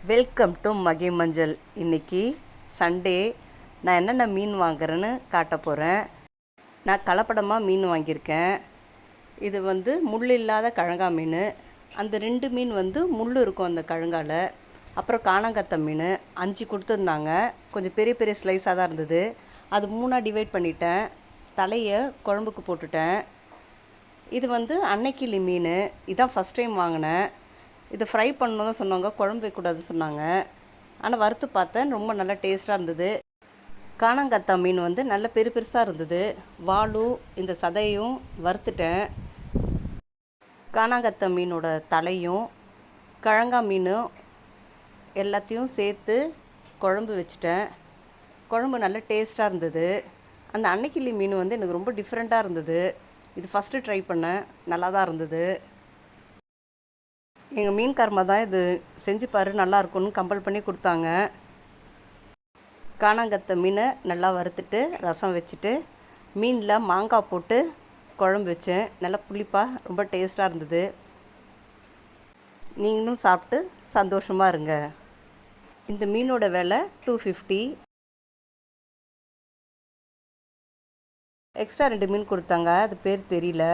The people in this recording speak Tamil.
வெல்கம் டு மகி மஞ்சள். இன்றைக்கி சண்டே. நான் என்னென்ன மீன் வாங்குறேன்னு காட்ட போகிறேன். நான் கலப்படமாக மீன் வாங்கியிருக்கேன். இது முள் இல்லாத கழங்கா மீன். அந்த 2 மீன் முள் இருக்கும் அந்த கழங்கால. அப்புறம் காணாங்கத்தை மீன் 5 கொடுத்துருந்தாங்க. கொஞ்சம் பெரிய பெரிய ஸ்லைஸாக தான் இருந்தது. அது 3ஆக டிவைட் பண்ணிட்டேன். தலையை குழம்புக்கு போட்டுட்டேன். இது அன்னைக்கிளி மீன். இதான் ஃபஸ்ட் டைம் வாங்கினேன். இதை ஃப்ரை பண்ணணும் தான் சொன்னாங்க, குழம்பு வைக்கக்கூடாதுன்னு சொன்னாங்க. ஆனால் வறுத்து பார்த்தேன், ரொம்ப நல்லா டேஸ்ட்டாக இருந்தது. காணாங்கத்தா மீன் நல்ல பெருசாக இருந்தது. வாலும் இந்த சதையும் வறுத்துட்டேன். காணாங்கத்தா மீனோட தலையும் கழங்கா மீனும் எல்லாத்தையும் சேர்த்து குழம்பு வச்சுட்டேன். குழம்பு நல்ல டேஸ்ட்டாக இருந்தது. அந்த அன்னைக்கிளி மீன் எனக்கு ரொம்ப டிஃப்ரெண்ட்டாக இருந்தது. இது ஃபஸ்ட்டு ட்ரை பண்ணேன், நல்லா தான் இருந்தது. எங்கள் மீன்காரம்மா தான் இது செஞ்சு பாரு நல்லா இருக்கும்னு கம்பல் பண்ணி கொடுத்தாங்க. காணாங்கத்தை மீனை நல்லா வறுத்துட்டு ரசம் வச்சுட்டு மீனில் மாங்காய் போட்டு குழம்பு வச்சேன். நல்லா புளிப்பாக ரொம்ப டேஸ்ட்டாக இருந்தது. நீங்களும் சாப்பிட்டு சந்தோஷமாக இருங்க. இந்த மீனோட விலை 250. எக்ஸ்ட்ரா 2 மீன் கொடுத்தாங்க, அது பேர் தெரியல.